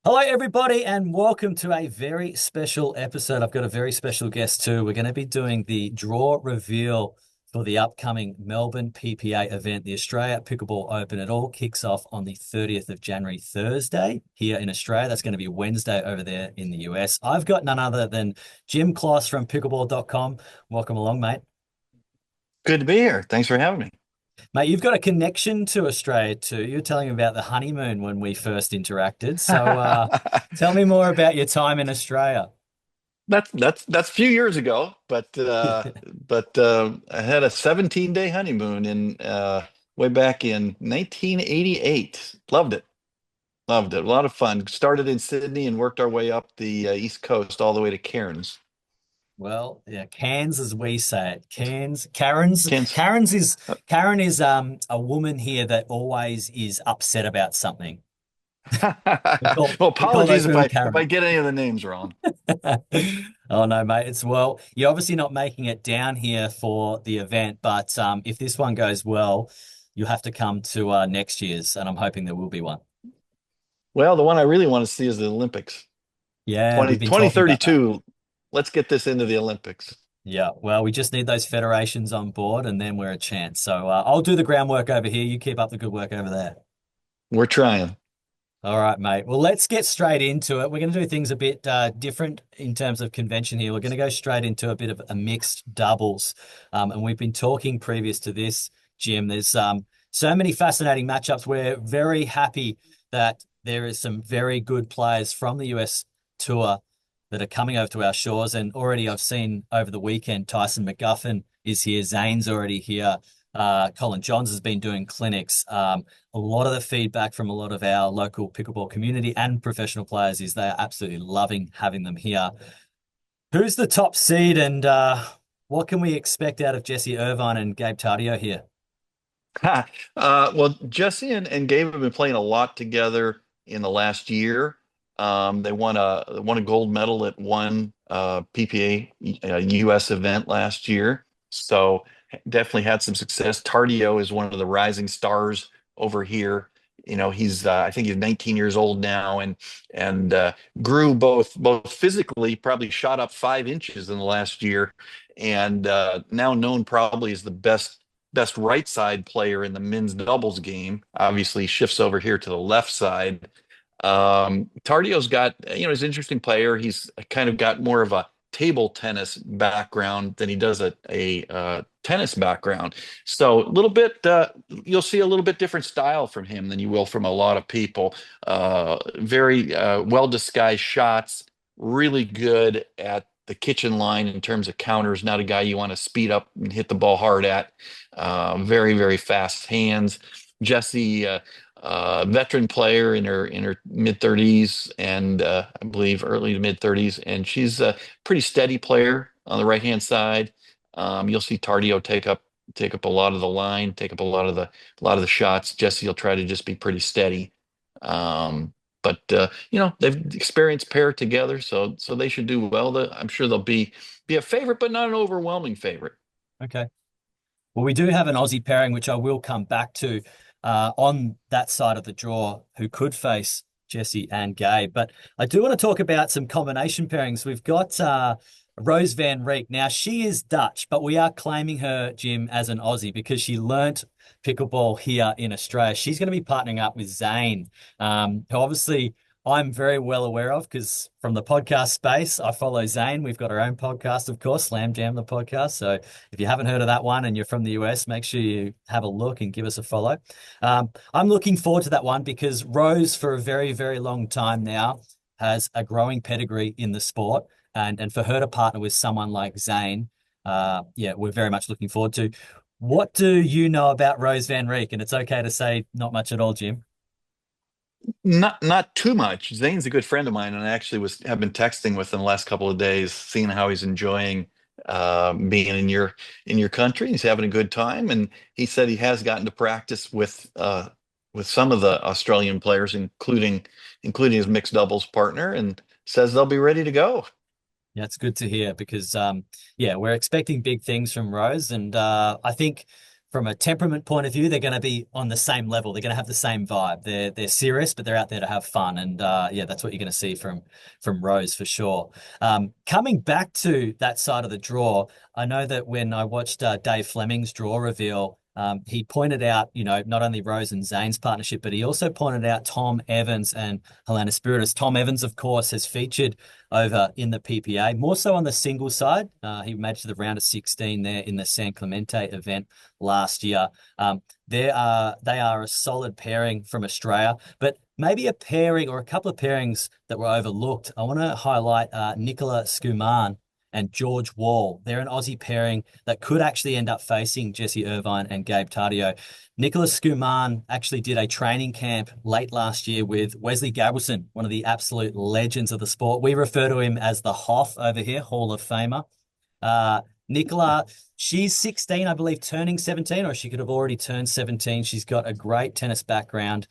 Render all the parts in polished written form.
Hello, everybody, and welcome to a very special episode. I've got a very special guest too. We're going to be doing the draw reveal for the upcoming Melbourne PPA event, the Australia Pickleball Open. It all kicks off on the 30th of January, Thursday, here in Australia. That's going to be Wednesday over there in the US. I've got none other than Jim Kloss from pickleball.com. Welcome along, mate. Good to be here. Thanks for having me. Mate, you've got a connection to Australia too. You were telling me about the honeymoon when we first interacted. So tell me more about your time in Australia. That's a few years ago, but I had a 17-day honeymoon in way back in 1988. Loved it. Loved it. A lot of fun. Started in Sydney and worked our way up the East Coast all the way to Cairns. Well, yeah, Cairns as we say it. Cairns, Karen's, Cairns. Karen's is Karen is a woman here that always is upset about something. Well, We call apologies those if women I Karen. get any of the names wrong. Oh no, mate. It's well, you're obviously not making it down here for the event, but if this one goes well, you'll have to come to next year's, and I'm hoping there will be one. Well, the one I really want to see is the Olympics. Yeah, 20, we've been talking about that. 2032. Let's get this into the Olympics. Yeah, well, we just need those federations on board, and then we're a chance. So I'll do the groundwork over here. You keep up the good work over there. We're trying. All right, mate. Well, let's get straight into it. We're going to do things a bit different in terms of convention here. We're going to go straight into a bit of a mixed doubles. And we've been talking previous to this, Jim. There's so many fascinating matchups. We're very happy that there is some very good players from the US tour that are coming over to our shores. And already I've seen over the weekend, Tyson McGuffin is here. Zane's already here. Colin Johns has been doing clinics. A lot of the feedback from a lot of our local pickleball community and professional players is they are absolutely loving having them here. Who's the top seed and what can we expect out of Jesse Irvine and Gabe Tardio here? Well, Jesse and Gabe have been playing a lot together in the last year. They won a gold medal at one PPA US event last year, so definitely had some success. Tardio is one of the rising stars over here. He's I think he's 19 years old now, and grew both physically, probably shot up 5 inches in the last year, and now known probably as the best right side player in the men's doubles game. Obviously, shifts over here to the left side. Tardio's got, he's an interesting player. He's kind of got more of a table tennis background than he does a tennis background. So a little bit, you'll see a little bit different style from him than you will from a lot of people. Very well disguised shots, really good at the kitchen line in terms of counters. Not a guy you want to speed up and hit the ball hard at. Very, very fast hands. Jessie, veteran player in her mid 30s and I believe early to mid 30s, and she's a pretty steady player on the right hand side. You'll see Tardio take up a lot of the line, take up a lot of the shots. Jesse will try to just be pretty steady. But they've experienced pair together, so they should do well. I'm sure they'll be a favorite, but not an overwhelming favorite. Okay. Well, we do have an Aussie pairing, which I will come back to on that side of the draw, who could face Jesse and Gabe. But I do want to talk about some combination pairings. We've got Rose Van Reek. Now, she is Dutch, but we are claiming her, Jim, as an Aussie because she learnt pickleball here in Australia. She's going to be partnering up with Zane, who obviously I'm very well aware of because from the podcast space, I follow Zane. We've got our own podcast, of course, Slam Jam, the podcast. So if you haven't heard of that one and you're from the US, make sure you have a look and give us a follow. I'm looking forward to that one because Rose, for a very, very long time now, has a growing pedigree in the sport. And for her to partner with someone like Zane, yeah, we're very much looking forward to. What do you know about Rose Van Reek? And it's okay to say not much at all, Jim. Not too much. Zane's a good friend of mine, and I actually was have been texting with him the last couple of days, seeing how he's enjoying being in your country. He's having a good time, and he said he has gotten to practice with some of the Australian players, including his mixed doubles partner, and says they'll be ready to go. Yeah, it's good to hear because yeah, we're expecting big things from Rose, and I think from a temperament point of view, they're going to be on the same level. They're going to have the same vibe. They're serious, but they're out there to have fun. And yeah, that's what you're going to see from Rose for sure. Coming back to that side of the draw, I know that when I watched Dave Fleming's draw reveal, he pointed out, not only Rose and Zane's partnership, but he also pointed out Tom Evans and Helena Spiritus. Tom Evans, of course, has featured over in the PPA, more so on the single side. He made it to the round of 16 there in the San Clemente event last year. They are a solid pairing from Australia, but maybe a pairing or a couple of pairings that were overlooked. I want to highlight Nicola Skuman and George Wall. They're an Aussie pairing that could actually end up facing Jesse Irvine and Gabe Tardio. Nicholas Skuman actually did a training camp late last year with Wesley Gabelson, one of the absolute legends of the sport. We refer to him as the Hoff over here, Hall of Famer. Nicola, she's 16, I believe, turning 17, or she could have already turned 17. She's got a great tennis background.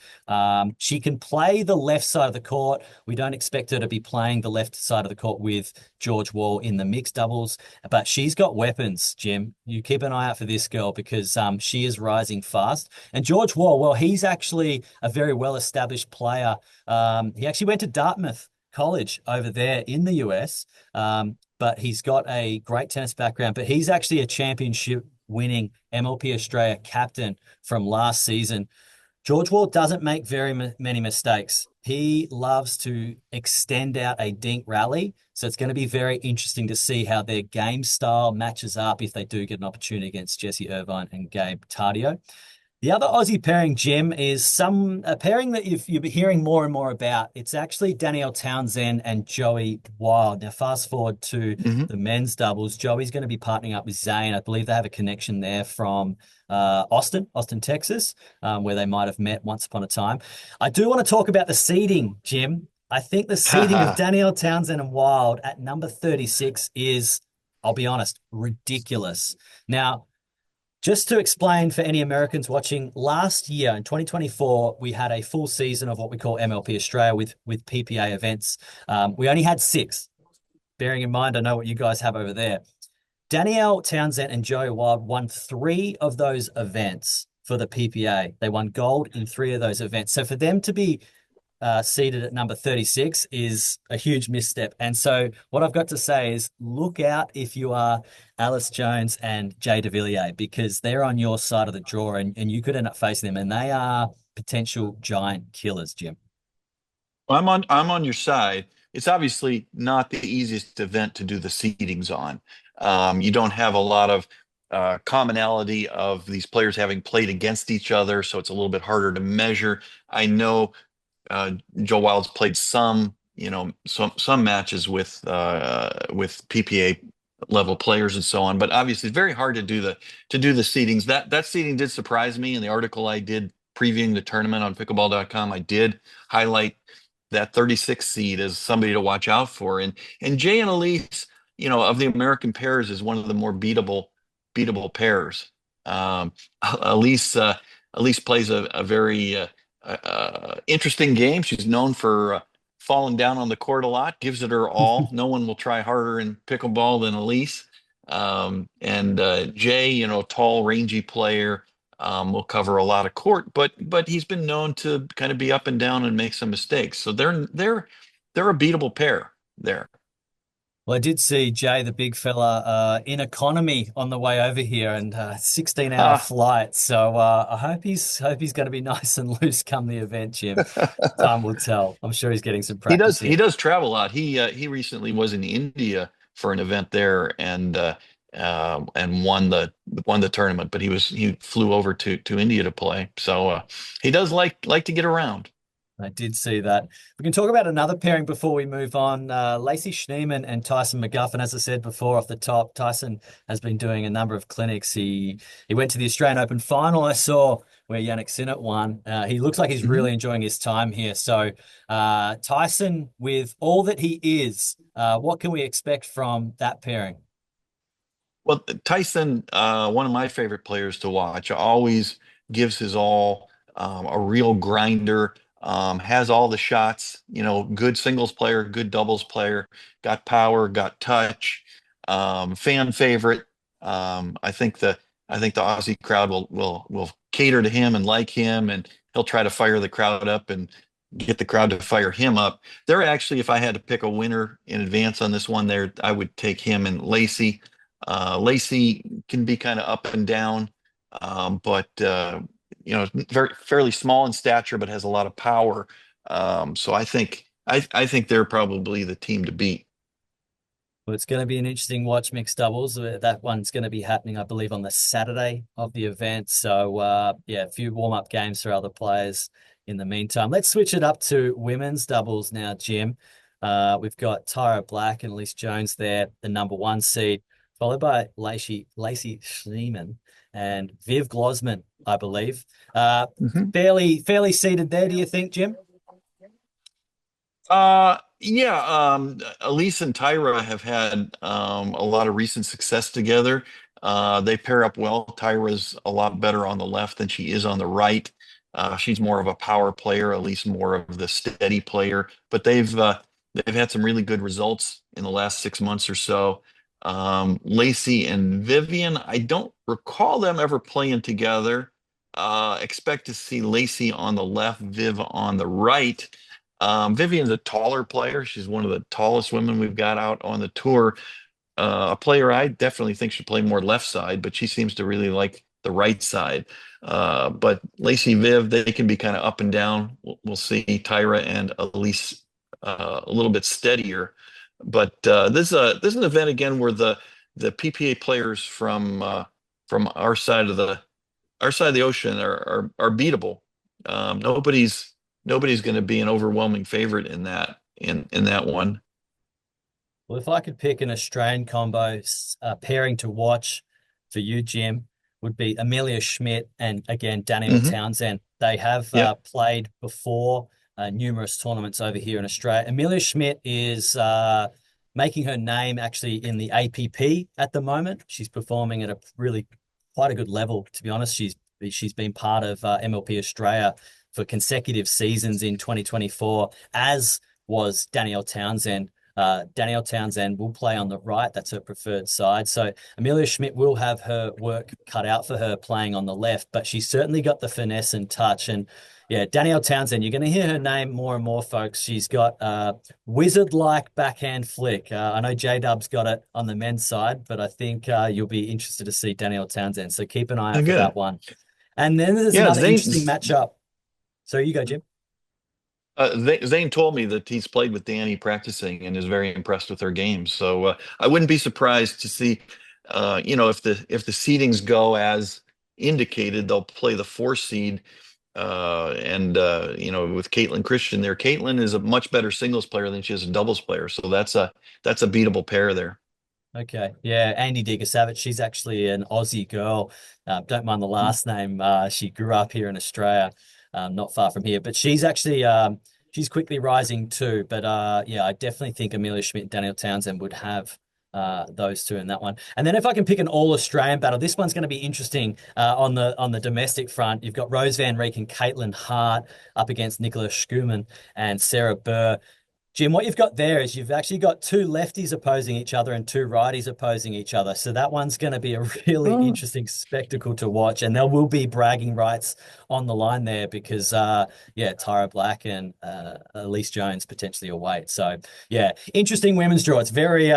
She can play the left side of the court. We don't expect her to be playing the left side of the court with George Wall in the mixed doubles, but she's got weapons, Jim. You keep an eye out for this girl because she is rising fast. And George Wall, well, he's actually a very well-established player. He actually went to Dartmouth College over there in the US. But he's got a great tennis background. But he's actually a championship winning MLP Australia captain from last season. George Wall doesn't make very many mistakes. He loves to extend out a dink rally. So it's going to be very interesting to see how their game style matches up if they do get an opportunity against Jesse Irvine and Gabe Tardio. The other Aussie pairing, Jim, is a pairing that you'll be hearing more and more about. It's actually Danielle Townsend and Joey Wild. Now, fast forward to Mhm. the men's doubles. Joey's going to be partnering up with Zane. I believe they have a connection there from Austin, Texas, where they might have met once upon a time. I do want to talk about the seeding, Jim. I think the seeding of Danielle Townsend and Wild at number 36 is, I'll be honest, ridiculous. Now, just to explain for any Americans watching, last year in 2024, we had a full season of what we call MLP Australia with PPA events. We only had 6, bearing in mind, I know what you guys have over there. Danielle Townsend and Joey Wild won 3 of those events for the PPA. They won gold in 3 of those events. So for them to be seated at number 36 is a huge misstep. And so what I've got to say is look out if you are Alice Jones and Jay DeVilliers, because they're on your side of the draw and you could end up facing them. And they are potential giant killers, Jim. I'm on your side. It's obviously not the easiest event to do the seedings on. You don't have a lot of commonality of these players having played against each other, so it's a little bit harder to measure. I know Joe Wild's played some matches with PPA level players and so on, but obviously it's very hard to do the seedings. That seeding did surprise me in the article I did previewing the tournament on pickleball.com. I did highlight that 36 seed as somebody to watch out for. And Jay and Elise, of the American pairs, is one of the more beatable pairs. Um, Elise Elise plays a very interesting game. She's known for falling down on the court a lot, gives it her all. No one will try harder in pickleball than Elise. And Jay, tall, rangy player, will cover a lot of court, but he's been known to kind of be up and down and make some mistakes. So they're a beatable pair there. Well, I did see Jay, the big fella, in economy on the way over here, and 16-hour Ah, flight. So I hope he's going to be nice and loose come the event, Jim. Time will tell. I'm sure he's getting some he practice does he here. does travel a lot. He recently was in India for an event there and won the tournament. But he flew over to India to play. So he does like to get around. I did see that. We can talk about another pairing before we move on. Lacey Schneeman and Tyson McGuffin. As I said before off the top, Tyson has been doing a number of clinics. He went to the Australian Open final I saw where Yannick Sinner won. He looks like he's Mhm. really enjoying his time here. So Tyson, with all that he is, what can we expect from that pairing? Well, Tyson, one of my favorite players to watch, always gives his all, a real grinder, has all the shots, good singles player, good doubles player, got power, got touch, fan favorite. I think I think the Aussie crowd will cater to him and like him, and he'll try to fire the crowd up and get the crowd to fire him up. They're actually, if I had to pick a winner in advance on this one, there I would take him and Lacey. Lacey can be kind of up and down, but very fairly small in stature, but has a lot of power. So I think they're probably the team to beat. Well, it's going to be an interesting watch mixed doubles. That one's going to be happening, I believe, on the Saturday of the event. So, yeah, a few warm-up games for other players in the meantime. Let's switch it up to women's doubles now, Jim. We've got Tyra Black and Elise Jones there, the number one seed, followed by Lacey Schneeman and Viv Glosman, I believe. Mhm. Fairly seeded there, do you think, Jim? Yeah, Elise and Tyra have had a lot of recent success together. They pair up well. Tyra's a lot better on the left than she is on the right. She's more of a power player, Elise more of the steady player. But they've had some really good results in the last 6 months or so. Lacey and Vivian, I don't recall them ever playing together. Expect to see Lacey on the left, Viv on the right. Vivian's a taller player. She's one of the tallest women we've got out on the tour. A player I definitely think should play more left side, but she seems to really like the right side. But Lacey, Viv, they can be kind of up and down. We'll see Tyra and Elise a little bit steadier. But this is an event again where the PPA players from our side of the ocean are beatable. Nobody's going to be an overwhelming favorite in that one. Well, if I could pick an Australian combo pairing to watch for you, Jim, would be Amelia Schmidt and again Danielle Hmm. Townsend. They have Yep. played before numerous tournaments over here in Australia. Amelia Schmidt is making her name actually in the APP at the moment. She's performing at a really quite a good level, to be honest. She's been part of MLP Australia for consecutive seasons in 2024, as was Danielle Townsend. Danielle Townsend will play on the right. That's her preferred side. So Amelia Schmidt will have her work cut out for her playing on the left, but she's certainly got the finesse and touch. And yeah, Danielle Townsend, you're going to hear her name more and more, folks. She's got a wizard-like backhand flick. I know J-Dub's got it on the men's side, but I think you'll be interested to see Danielle Townsend. So keep an eye out for that Good. one. And then there's Yeah, another interesting matchup. So you go, Jim. Zane told me that he's played with Danny practicing and is very impressed with her game. So I wouldn't be surprised to see, if the seedings go as indicated, they'll play the four seed. And with Caitlin Christian there, Caitlin is a much better singles player than she is a doubles player. So that's a beatable pair there. Okay. Yeah, Andy Digasavich, she's actually an Aussie girl. Don't mind the last name. She grew up here in Australia, not far from here. But she's actually she's quickly rising too. But yeah, I definitely think Amelia Schmidt and Daniel Townsend would have those two in that one. And then if I can pick an all-Australian battle, this one's going to be interesting on the domestic front. You've got Rose Van Reek and Caitlin Hart up against Nicola Schumann and Sarah Burr. Jim, what you've got there is you've actually got two lefties opposing each other and two righties opposing each other. So that one's going to be a really Oh, interesting spectacle to watch. And there will be bragging rights on the line there because, yeah, Tyra Black and Elise Jones potentially await. So, yeah, interesting women's draw. It's very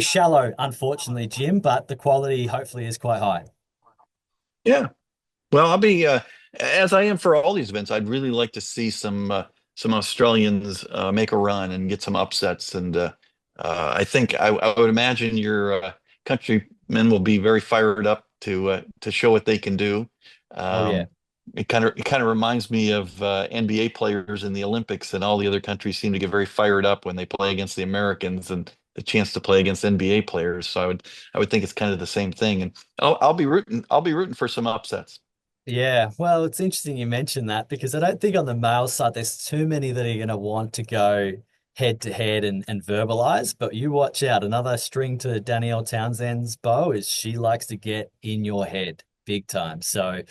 shallow, unfortunately, Jim, but the quality hopefully is quite high. yeah. Well, I'll be as I am for all these events. I'd really like to see some Australians make a run and get some upsets. And I would imagine your countrymen will be very fired up to show what they can do. Oh, yeah. Um, it kind of reminds me of NBA players in the Olympics, and all the other countries seem to get very fired up when they play against the Americans and the chance to play against NBA players. So I would think it's kind of the same thing. And I'll be rooting for some upsets. Yeah, well, it's interesting you mentioned that because I don't think on the male side there's too many that are going to want to go head to head and verbalize. But you watch out. Another string to Danielle Townsend's bow is she likes to get in your head big time. So,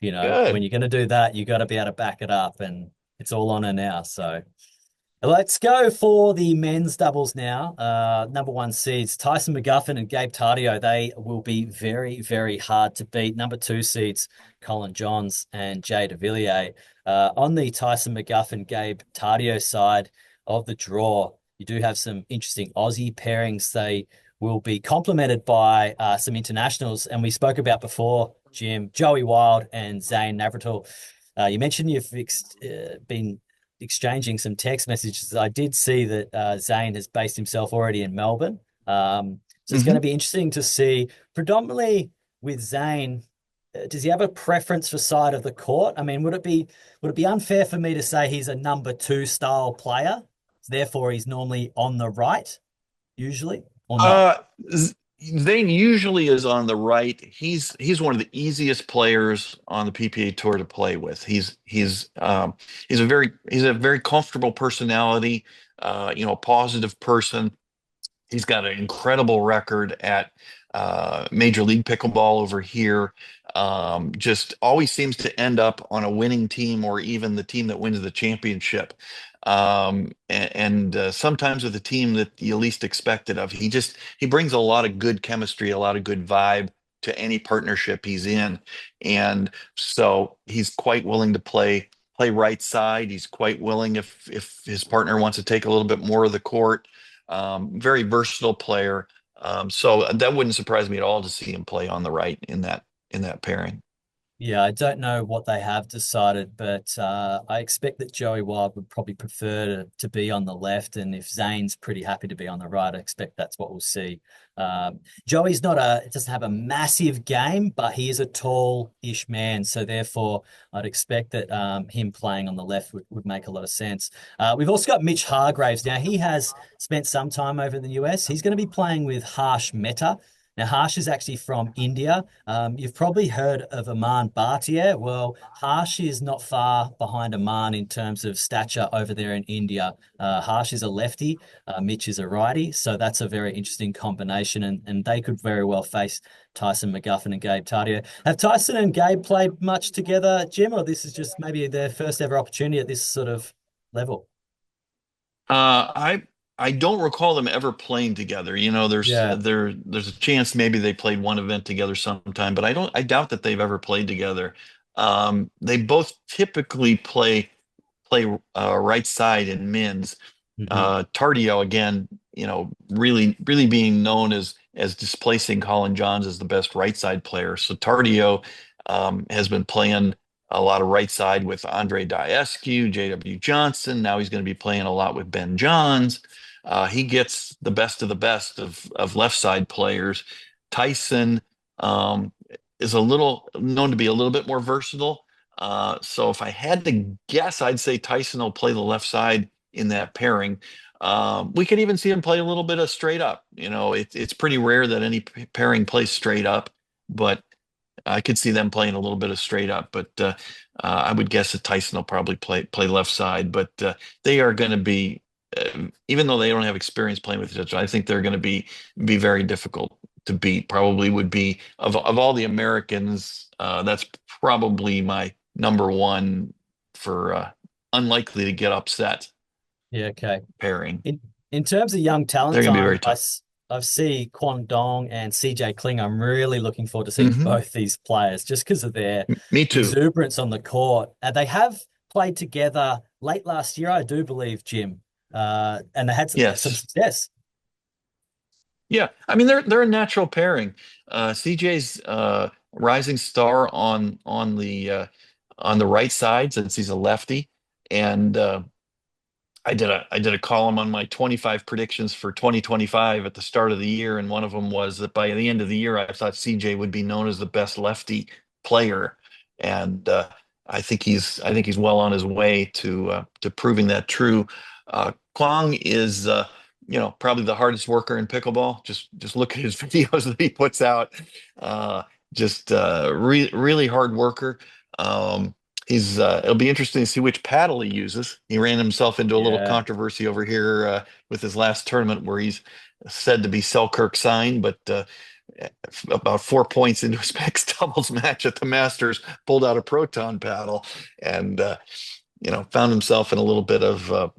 when Good. you're going to do that, you got to be able to back it up, and it's all on her now. So, Let's go for the men's doubles now. Number one seeds, Tyson McGuffin and Gabe Tardio. They will be very, very hard to beat. Number two seeds, Colin Johns and Jay de Villiers. On the Tyson McGuffin, Gabe Tardio side of the draw, you do have some interesting Aussie pairings. They will be complemented by some internationals. And we spoke about before, Jim, Joey Wild and Zane Navratil. You mentioned you've been exchanging some text messages. I did see that Zane has based himself already in Melbourne. So it's going to Hmm. be interesting to see, predominantly with Zane. Does he have a preference for side of the court? I mean, would it be unfair for me to say he's a number two style player? Therefore, he's normally on the right, usually, or not? Uh, Zane usually is on the right. He's one of the easiest players on the PPA tour to play with. He's a very comfortable personality. A positive person. He's got an incredible record at Major League Pickleball over here. Just always seems to end up on a winning team or even the team that wins the championship. Sometimes with a team that you least expected of. He brings a lot of good chemistry, a lot of good vibe to any partnership he's in. And so he's quite willing to play right side. He's quite willing if his partner wants to take a little bit more of the court. Very versatile player. So that wouldn't surprise me at all to see him play on the right in that pairing. Yeah, I don't know what they have decided, but I expect that Joey Wild would probably prefer to be on the left, and if Zane's pretty happy to be on the right, I expect that's what we'll see. Joey's not doesn't have a massive game, but he is a tall-ish man, so therefore I'd expect that him playing on the left would make a lot of sense. We've also got Mitch Hargraves. Now he has spent some time over in the US. He's going to be playing with Harsh Mehta. Now, Harsh is actually from India. You've probably heard of Aman Bhatia. Well, Harsh is not far behind Aman in terms of stature over there in India. Harsh is a lefty, Mitch is a righty, so that's a very interesting combination, and they could very well face Tyson McGuffin and Gabe Tardio. Have Tyson and Gabe played much together, Jim, or this is just maybe their first ever opportunity at this sort of level? Uh, I I don't recall them ever playing together. Yeah. There's a chance maybe they played one event together sometime, but I doubt that they've ever played together. They both typically play right side in men's. Hmm. Tardio again, really being known as displacing Colin Johns as the best right side player. So Tardio has been playing a lot of right side with Andre Diescu, J.W. Johnson. Now he's going to be playing a lot with Ben Johns. He gets the best of the best of left side players. Tyson um, is a little known to be a little bit more versatile. So if I had to guess, I'd say Tyson will play the left side in that pairing. We could even see him play a little bit of straight up. It's pretty rare that any pairing plays straight up, but I could see them playing a little bit of straight up. But I would guess that Tyson will probably play left side. But they are going to be, even though they don't have experience playing with each other, I think they're going to be very difficult to beat. Probably would be of all the Americans, that's probably my number one for unlikely to get upset Yeah, okay. pairing. In terms of young talent They're going to be time, very tough. I see Kwon Dong and CJ Kling. I'm really looking forward to seeing Hmm. both these players just because of their Me too. exuberance on the court. They have played together late last year, I do believe, Jim, and they had some Yes. success. Yeah. I mean, they're a natural pairing. CJ's rising star on the right side since he's a lefty, and I did a column on my 25 predictions for 2025 at the start of the year, and one of them was that by the end of the year, I thought CJ would be known as the best lefty player, and I think he's well on his way to proving that true. Kwong is probably the hardest worker in pickleball. Just look at his videos that he puts out. Just really hard worker. Um, It'll be interesting to see which paddle he uses. He ran himself into a little Yeah. controversy over here with his last tournament where he's said to be Selkirk signed, but about 4 points into his mixed doubles match at the Masters, pulled out a proton paddle and found himself in a little bit of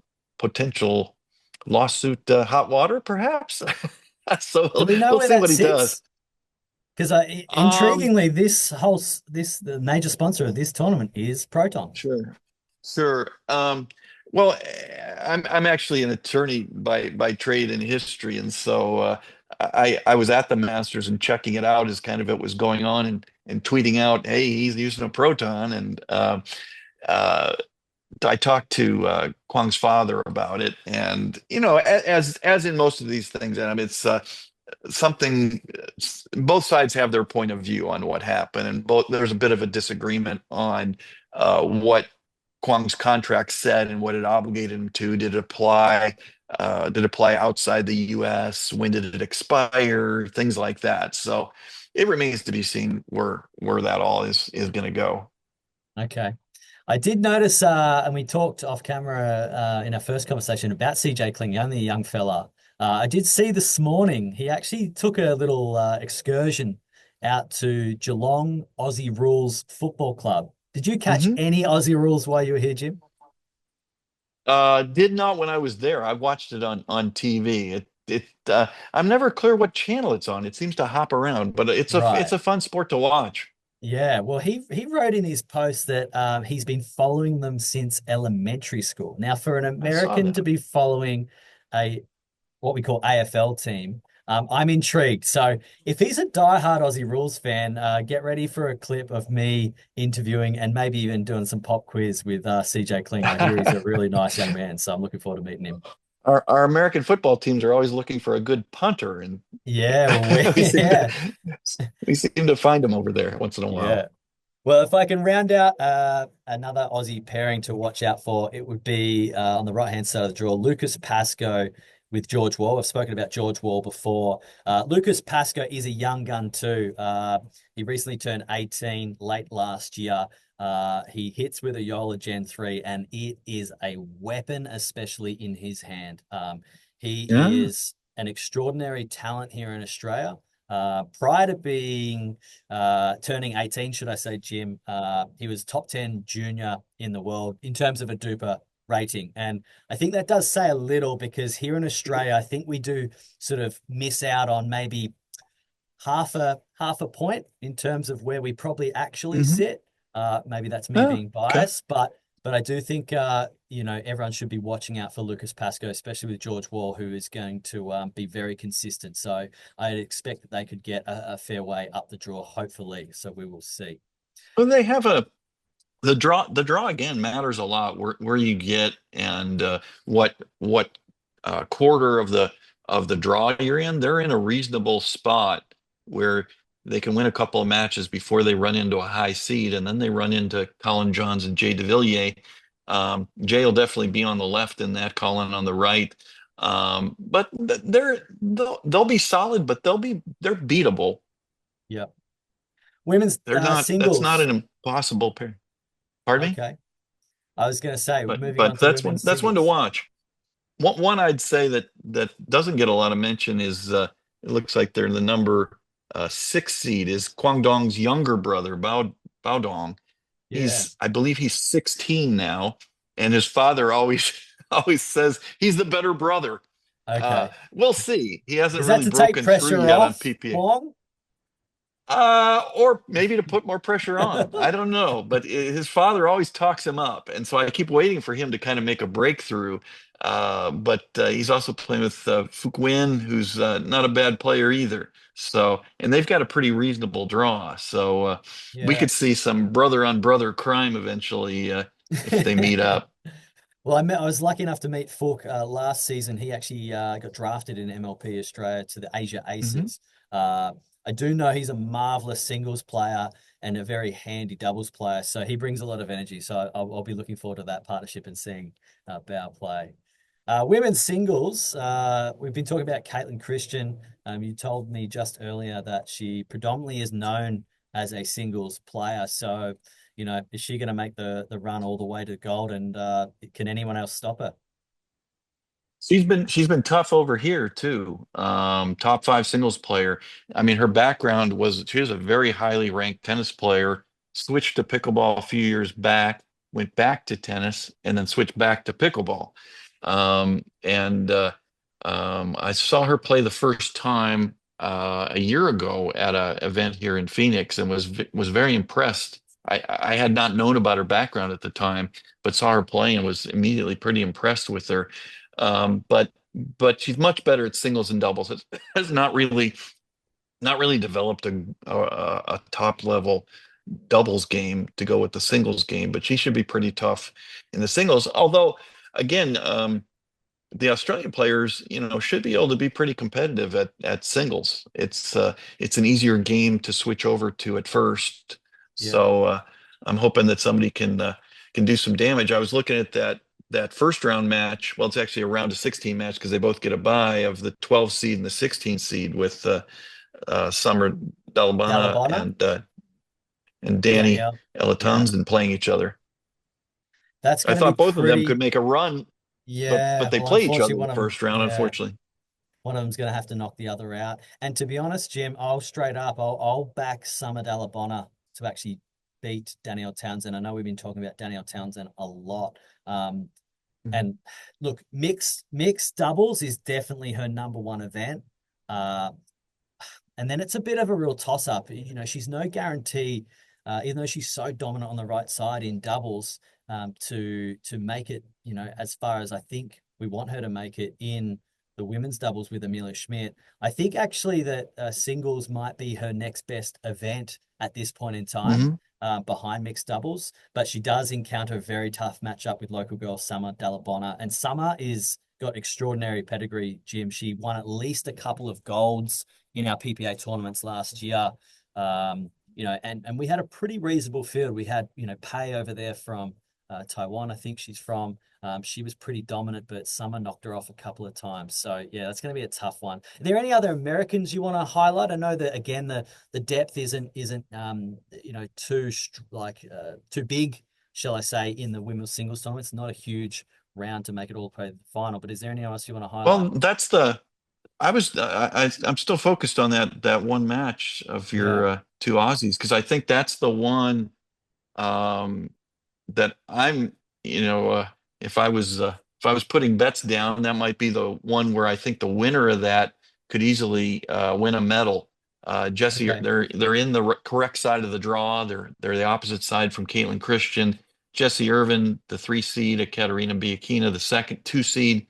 potential lawsuit hot water, perhaps. So Do we know we'll where see that what he does. sits? Because Um, intriguingly, the major sponsor of this tournament is Proton. sure, sure. Well, I'm actually an attorney by trade and history, and so I was at the Masters and checking it out as kind of it was going on and tweeting out, "Hey, he's using a proton," and uh, I talked to Kwang's father about it, and as in most of these things, Adam, it's something. Both sides have their point of view on what happened, and both there's a bit of a disagreement on what Kwang's contract said and what it obligated him to. Did it apply? Did it apply outside the U.S.? When did it expire? Things like that. So it remains to be seen where that all is going to go. Okay. I did notice, and we talked off camera in our first conversation about CJ Kling, only a young fella. I did see this morning he actually took a little excursion out to Geelong Aussie Rules Football Club. Did you catch Mhm. any Aussie Rules while you were here, Jim? Did not when I was there. I watched it on TV. I'm never clear what channel it's on. It seems to hop around, but it's Right. a fun sport to watch. Yeah. Well, he wrote in his post that he's been following them since elementary school. Now, for an I saw American to that. be following a what we call AFL team. I'm intrigued. So if he's a diehard Aussie Rules fan, get ready for a clip of me interviewing and maybe even doing some pop quiz with CJ Kling. I hear he's a really nice young man, so I'm looking forward to meeting him. Our American football teams are always looking for a good punter, and Yeah, well, we seem to yeah, we seem to find them over there once in a while. yeah. Well, if I can round out another Aussie pairing to watch out for, it would be on the right-hand side of the draw, Lucas Pascoe with George Wall. I've spoken about George Wall before. Lucas Pascoe is a young gun too. He recently turned 18 late last year. He hits with a Yola Gen 3, and it is a weapon, especially in his hand. He Yeah. is an extraordinary talent here in Australia. Prior to being turning 18, should I say, Jim, he was top 10 junior in the world in terms of a duper rating. And I think that does say a little because here in Australia, I think we do sort of miss out on maybe half a point in terms of where we probably actually Hmm. sit. Maybe that's me Oh, being okay. biased, but I do think everyone should be watching out for Lucas Pascoe, especially with George Wall, who is going to be very consistent. So I'd expect that they could get a fair way up the draw, hopefully. So we will see. Well, they have a the draw again matters a lot where you get and what quarter of the draw you're in. They're in a reasonable spot where they can win a couple of matches before they run into a high seed, and then they run into Colin Johns and Jay DeVilliers. Jay will definitely be on the left in that, Colin on the right. But they'll be solid, but they're beatable. Yeah. Women's They're not. That's not singles. an impossible pair. Pardon me? Okay. I was going to say, But moving on but to that's women's one to singles. watch. One I'd say that doesn't get a lot of mention is it looks like they're the number 6 seed is Guangdong's younger brother Bao Dong. Yeah. I believe he's 16 now, and his father always always says he's the better brother. Okay. We'll see. He hasn't Is that really to take broken through pressure yet on off, PPA. Huang? Or maybe to put more pressure on. I don't know, but his father always talks him up, and so I keep waiting for him to kind of make a breakthrough. But he's also playing with Fuke Win, who's not a bad player either. So, and they've got a pretty reasonable draw. So we Yeah. could see some brother on brother crime eventually if they meet up. Well, I was lucky enough to meet Fook last season. He actually got drafted in MLP Australia to the Asia Hmm. Aces. I do know he's a marvelous singles player and a very handy doubles player. So he brings a lot of energy. So I'll be looking forward to that partnership and seeing Bao play. Women's singles, we've been talking about Caitlin Christian. You told me just earlier that she predominantly is known as a singles player. So is she going to make the run all the way to gold? And can anyone else stop her? She's been tough over here too. Top five singles player. I mean, her background was she was a very highly ranked tennis player, switched to pickleball a few years back, went back to tennis, and then switched back to pickleball. And I saw her play the first time a year ago at an event here in Phoenix, and was very impressed. I had not known about her background at the time, but saw her play and was immediately pretty impressed with her. But she's much better at singles and doubles. It has not really developed a top level doubles game to go with the singles game, but she should be pretty tough in the singles. Although, again, the Australian players, should be able to be pretty competitive at singles. It's an easier game to switch over to at first. Yeah. So I'm hoping that somebody can do some damage. I was looking at that first round match. Well, it's actually a round of 16 match because they both get a bye of the 12 seed and the 16 seed with Summer Dalbana Dalabona, and Danny Danielle. Yeah. Elatunzen playing each other. That's I going to be thought both of them could pretty. make a run, but Yeah. they Well, play each other unfortunately, in the first round, yeah, unfortunately. one of them's going to have to knock the other out. And to be honest, Jim, I'll back Summer Dalabona to actually beat Danielle Townsend. I know we've been talking about Danielle Townsend a lot. Um, Mhm. and look, mixed doubles is definitely her number one event. Uh, and then it's a bit of a real toss up. She's no guarantee, even though she's so dominant on the right side in doubles, to make it, as far as I think we want her to make it in the women's doubles with Amelia Schmidt. I think actually that singles might be her next best event at this point in time. Mhm. Behind mixed doubles, but she does encounter a very tough matchup with local girl Summer Dalabona, and Summer is got extraordinary pedigree, Jim. She won at least a couple of golds in our PPA tournaments last year. And we had a pretty reasonable field. We had, Pei over there from Taiwan, I think she's from. She was pretty dominant, but Summer knocked her off a couple of times. So yeah, that's going to be a tough one. Are there any other Americans you want to highlight? I know that again the depth isn't too big, shall I say, in the women's singles tournament. It's not a huge round to make it all the way to the final. But is there anyone else you want to highlight? Well, I'm still focused on that one match of Yeah. your two Aussies because I think that's the one um, that I'm, you know, if I was putting bets down, that might be the one where I think the winner of that could easily win a medal. Jesse, Okay. they're in the correct side of the draw. They're the opposite side from Caitlin Christian. Jesse Irvin, the 3 seed, Katerina Biakina, the second 2 seed.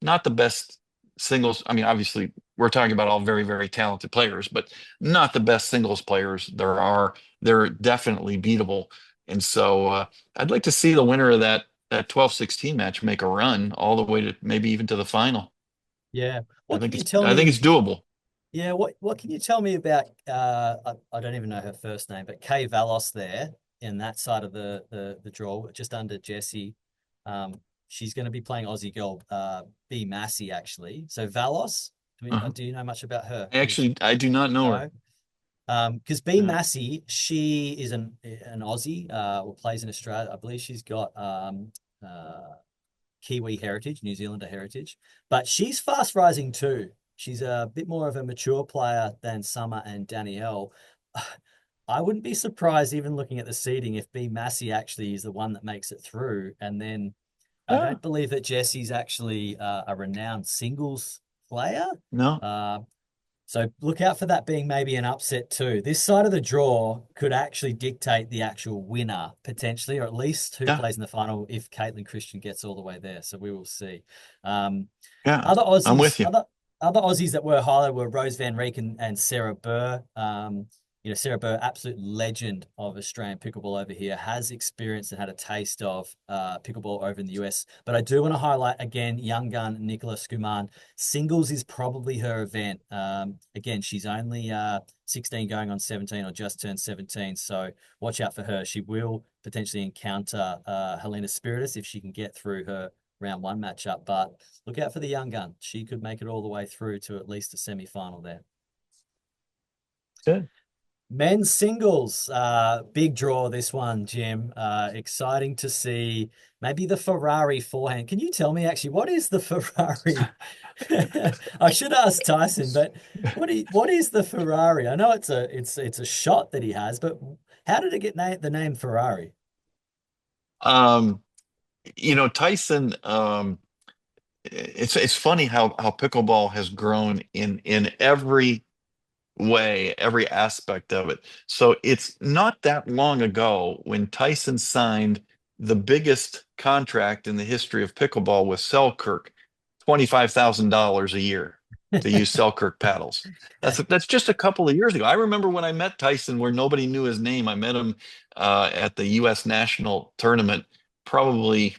Not the best singles. I mean, obviously, we're talking about all very, very talented players, but not the best singles players there are. They're definitely beatable. And so I'd like to see the winner of that 12-16 match make a run all the way to maybe even to the final. Yeah. I What can think you it's tell I think me? it's doable. Yeah, what can you tell me about I don't even know her first name, but Kay Valos there in that side of the draw, just under Jessie. She's going to be playing Aussie girl B Massey actually. So Valos, Uh-huh. do you know much about her? Actually, I do not know her. No. Because B No. Massey, she is an Aussie, or plays in Australia. I believe she's got Kiwi heritage, New Zealander heritage, but she's fast rising too. She's a bit more of a mature player than Summer and Danielle. I wouldn't be surprised, even looking at the seeding, if B Massey actually is the one that makes it through. And then I Ah, don't believe that Jesse's actually a renowned singles player. no. Uh, so look out for that being maybe an upset too. This side of the draw could actually dictate the actual winner potentially, or at least who Yeah. plays in the final if Caitlin Christian gets all the way there. So we will see. Um, Yeah. other I'm Aussies, with you. other Aussies that were highlighted were Rose Van Reek and Sarah Burr. Sarah Burr, absolute legend of Australian pickleball over here, has experienced and had a taste of pickleball over in the US. But I do want to highlight again, young gun Nicola Skuman. Singles is probably her event. Again, she's only 16 going on 17 or just turned 17. So watch out for her. She will potentially encounter Helena Spiritus if she can get through her round one matchup. But look out for the young gun. She could make it all the way through to at least a semi-final there. Good. Men's singles, big draw this one, Jim. Exciting to see maybe the Ferrari forehand. Can you tell me actually what is the Ferrari? I should ask Tyson, but what is the Ferrari? I know it's a shot that he has, but how did it get the name Ferrari? Um, Tyson. it's funny how pickleball has grown in every way, every aspect of it. So it's not that long ago when Tyson signed the biggest contract in the history of pickleball with Selkirk, $25,000 a year to use Selkirk paddles. That's just a couple of years ago. I remember when I met Tyson, where nobody knew his name. I met him at the U.S. National Tournament, probably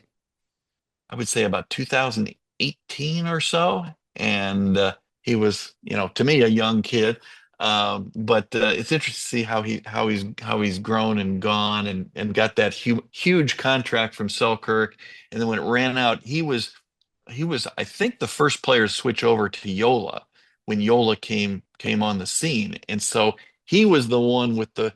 I would say about 2018 or so. And he was, to me, a young kid. But it's interesting to see how he's grown and gone and got that huge contract from Selkirk. And then when it ran out, he was I think the first player to switch over to Yola when Yola came on the scene. And so he was the one with the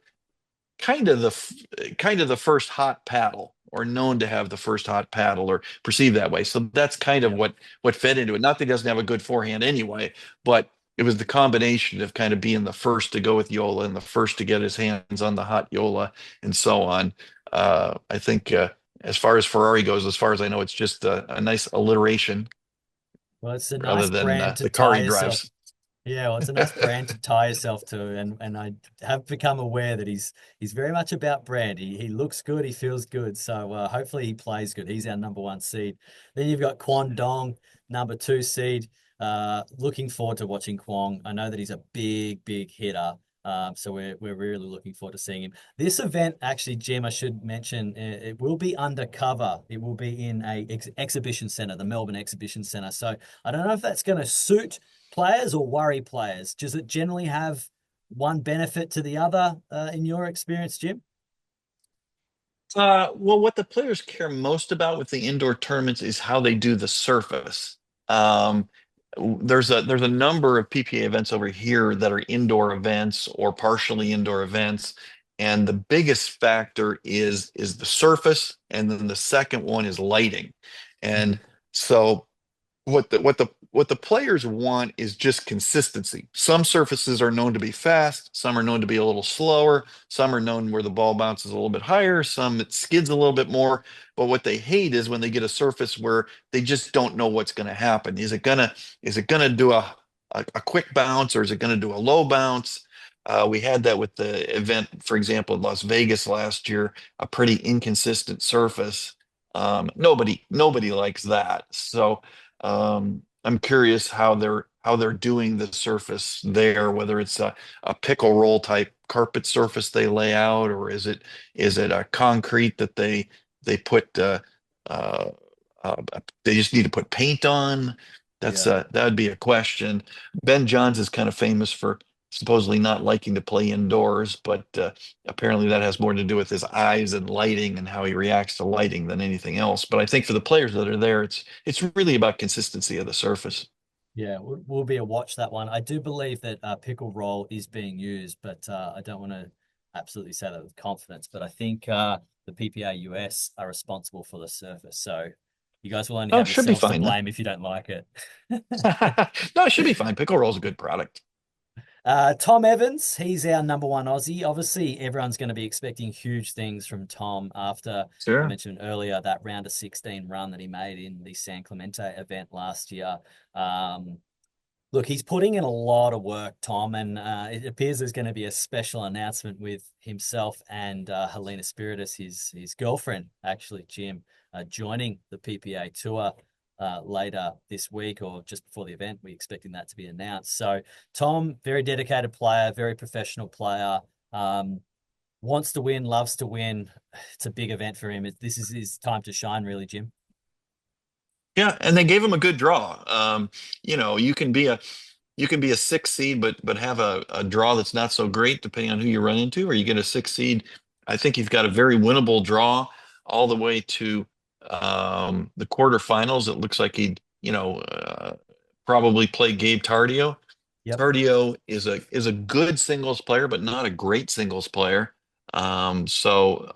kind of the first hot paddle, or known to have the first hot paddle, or perceived that way. So that's kind of Yeah. what fed into it. Not that he doesn't have a good forehand anyway, but it was the combination of kind of being the first to go with Yola and the first to get his hands on the hot Yola and so on. I think as far as Ferrari goes, as far as I know, it's just a nice alliteration Well, it's a rather nice than brand to the car tie he yourself. drives. Yeah, well, it's a nice brand to tie yourself to, and I have become aware that he's very much about brand. He looks good, he feels good, so hopefully he plays good. He's our number one seed. Then you've got Kwon Dong, number two seed. Looking forward to watching Kwong. I know that he's a big hitter, so we're really looking forward to seeing him. This event, actually, Jim, I should mention, it will be undercover. It will be in a exhibition center, the Melbourne Exhibition Center. So I don't know if that's going to suit players or worry players? Does it generally have one benefit to the other in your experience, Jim? Well, what the players care most about with the indoor tournaments is how they do the surface. Um, there's a number of PPA events over here that are indoor events or partially indoor events, and the biggest factor is the surface, and then the second one is lighting. And so what the players want is just consistency. Some surfaces are known to be fast, some are known to be a little slower, some are known where the ball bounces a little bit higher, some it skids a little bit more. But what they hate is when they get a surface where they just don't know what's going to happen. Is it gonna do a quick bounce, or is it going to do a low bounce? We had that with the event, for example, in Las Vegas last year, a pretty inconsistent surface. Nobody likes that. So I'm curious how they're doing the surface there, whether it's a pickle roll type carpet surface they lay out, or is it a concrete that they put uh, they just need to put paint on. Yeah. That would be a question. Ben Johns is kind of famous for supposedly not liking to play indoors, but apparently that has more to do with his eyes and lighting and how he reacts to lighting than anything else. But I think for the players that are there, it's really about consistency of the surface. Yeah, we'll be a watch that one. I do believe that pickle roll is being used, but I don't want to absolutely say that with confidence. But I think the PPA US are responsible for the surface. So you guys will only Oh, have it should be yourselves to fine then. blame if you don't like it. No, it should be fine. Pickle roll is a good product. Tom Evans, he's our number one Aussie. Obviously, everyone's going to be expecting huge things from Tom after I Sure. mentioned earlier that round of 16 run that he made in the San Clemente event last year. Um, Look, he's putting in a lot of work, Tom, and it appears there's going to be a special announcement with himself and Helena Spiritus, his girlfriend, actually, Jim, joining the PPA tour later this week or just before the event. We're expecting that to be announced. So, Tom, very dedicated player, very professional player, um, wants to win, loves to win. It's a big event for him. This is his time to shine, really, Jim. Yeah, and they gave him a good draw. You can be a 6 seed, but have a draw that's not so great, depending on who you run into, or you get a 6 seed. I think you've got a very winnable draw all the way to the quarterfinals. It looks like he'd, probably play Gabe Tardio. Yep. Tardio is a good singles player, but not a great singles player. So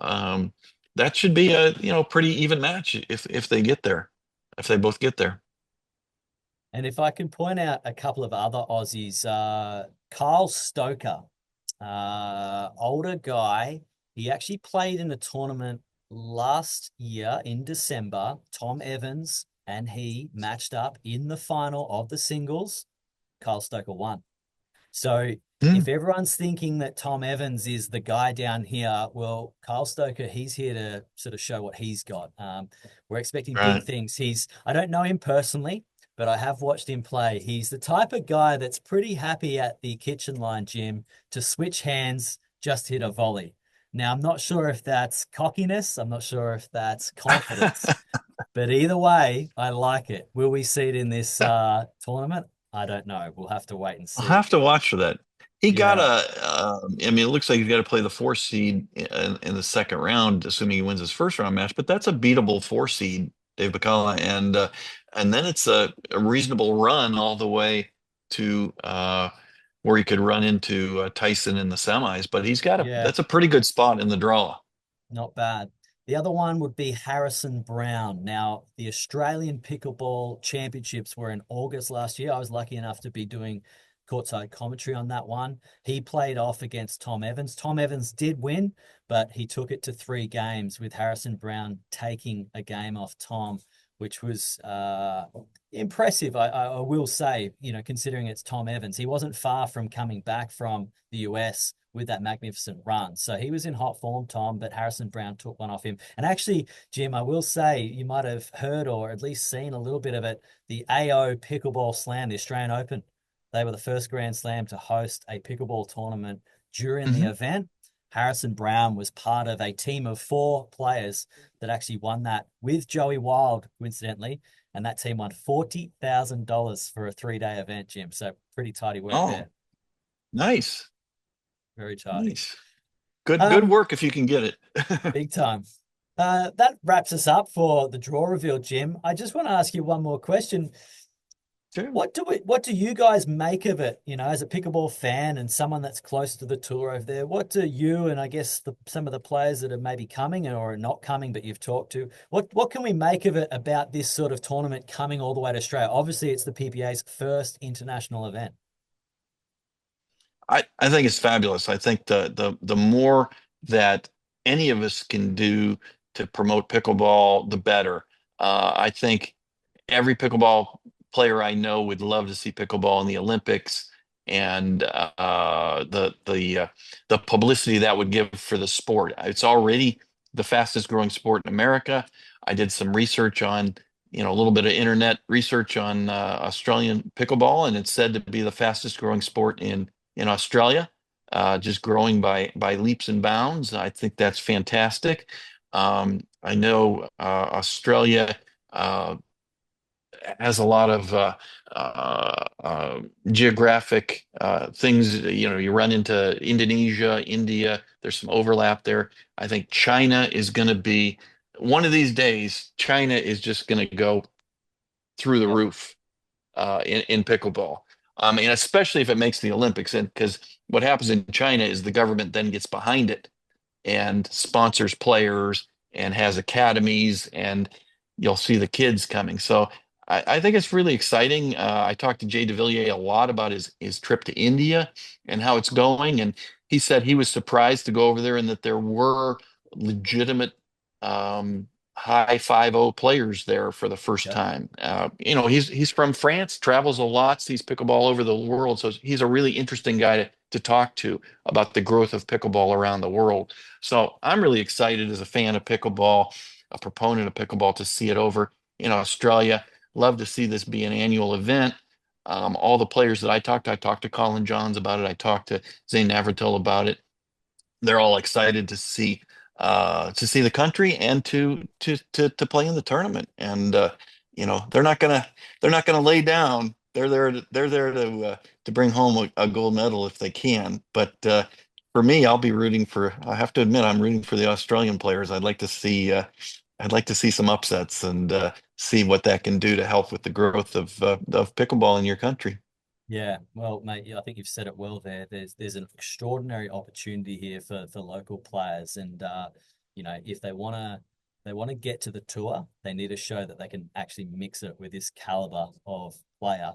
that should be a pretty even match if they get there, if they both get there. And if I can point out a couple of other Aussies, Kyle Stoker, older guy. He actually played in a tournament last year in December. Tom Evans and he matched up in the final of the singles. Kyle Stoker won. So Hmm. if everyone's thinking that Tom Evans is the guy down here, well, Kyle Stoker, he's here to sort of show what he's got. We're expecting big Right. things. I don't know him personally, but I have watched him play. He's the type of guy that's pretty happy at the kitchen line, Jim, to switch hands, just hit a volley. Now, I'm not sure if that's cockiness. I'm not sure if that's confidence, but either way, I like it. Will we see it in this tournament? I don't know. We'll have to wait and I'll see. have to watch for that. He got Yeah, I mean, it looks like he's got to play the four seed in the second round, assuming he wins his first round match. But that's a beatable four seed, Dave Bacala, and then it's a reasonable run all the way to where he could run into Tyson in the semis. But yeah, that's a pretty good spot in the draw. not bad. The other one would be Harrison Brown. Now, the Australian Pickleball Championships were in August last year. I was lucky enough to be doing courtside commentary on that one. He played off against Tom Evans. Tom Evans did win, but he took it to 3 games with Harrison Brown taking a game off Tom, which was impressive. I will say, considering it's Tom Evans, he wasn't far from coming back from the US with that magnificent run. So he was in hot form, Tom, but Harrison Brown took one off him. And actually, Jim, I will say you might have heard or at least seen a little bit of it. The AO Pickleball Slam, the Australian Open, they were the first Grand Slam to host a pickleball tournament during the Hmm. event. Harrison Brown was part of a team of 4 players that actually won that with Joey Wild, coincidentally. And that team won $40,000 for a 3-day event, Jim. So pretty tidy work Oh, there. nice, Very tidy. nice. Good Um, work if you can get it. Big time. That wraps us up for the draw reveal, Jim. I just want to ask you one more question. Sure. What do you guys make of it? As a pickleball fan and someone that's close to the tour over there, what do you and I guess some of the players that are maybe coming or are not coming, but you've talked to, what can we make of it about this sort of tournament coming all the way to Australia? Obviously, it's the PPA's first international event. I think it's fabulous. I think the more that any of us can do to promote pickleball, the better. I think every pickleball player I know would love to see pickleball in the Olympics, and the publicity that would give for the sport. It's already the fastest growing sport in America. I did some research on, a little bit of internet research on Australian pickleball, and it's said to be the fastest growing sport in Australia, just growing by leaps and bounds. I think that's fantastic. I know Australia has a lot of geographic things. You run into Indonesia, India. There's some overlap there. I think China is going to be one of these days. China is just going to go through the Yep. roof in pickleball. And especially if it makes the Olympics, and because what happens in China is the government then gets behind it and sponsors players and has academies, and you'll see the kids coming. So I think it's really exciting. I talked to Jay DeVilliers a lot about his trip to India and how it's going, and he said he was surprised to go over there and that there were legitimate high 5-0 players there for the first Okay. time. He's from France, travels a lot, sees pickleball all over the world, so he's a really interesting guy to talk to about the growth of pickleball around the world. So I'm really excited as a fan of pickleball, a proponent of pickleball, to see it over in Australia. Love to see this be an annual event. All the players that I talked to Colin Johns about it. I talked to Zane Navratil about it. They're all excited to see the country and to play in the tournament. And they're not gonna lay down. They're there to bring home a gold medal if they can. But for me, I'll be rooting for. I have to admit, I'm rooting for the Australian players. I'd like to see some upsets and see what that can do to help with the growth of pickleball in your country. Yeah, well, mate, yeah, I think you've said it well there. There's an extraordinary opportunity here for local players, and if they want to get to the tour, they need to show that they can actually mix it with this caliber of player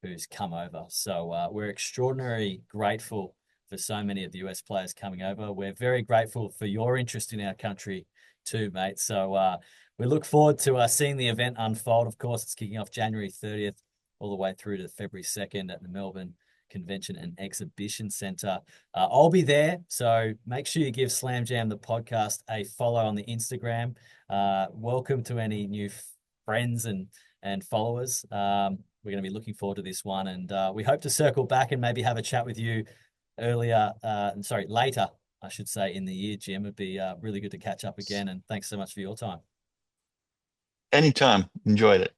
who's come over. So we're extraordinarily grateful for so many of the US players coming over. We're very grateful for your interest in our country too, mate. So we look forward to seeing the event unfold. Of course, it's kicking off January 30th all the way through to February 2nd at the Melbourne Convention and Exhibition Centre. I'll be there, so make sure you give Slam Jam the podcast a follow on the Instagram. Welcome to any new friends and followers. We're going to be looking forward to this one, and we hope to circle back and maybe have a chat with you later, I should say, in the year, Jim. It'd be really good to catch up again, and thanks so much for your time. Anytime. Enjoyed it.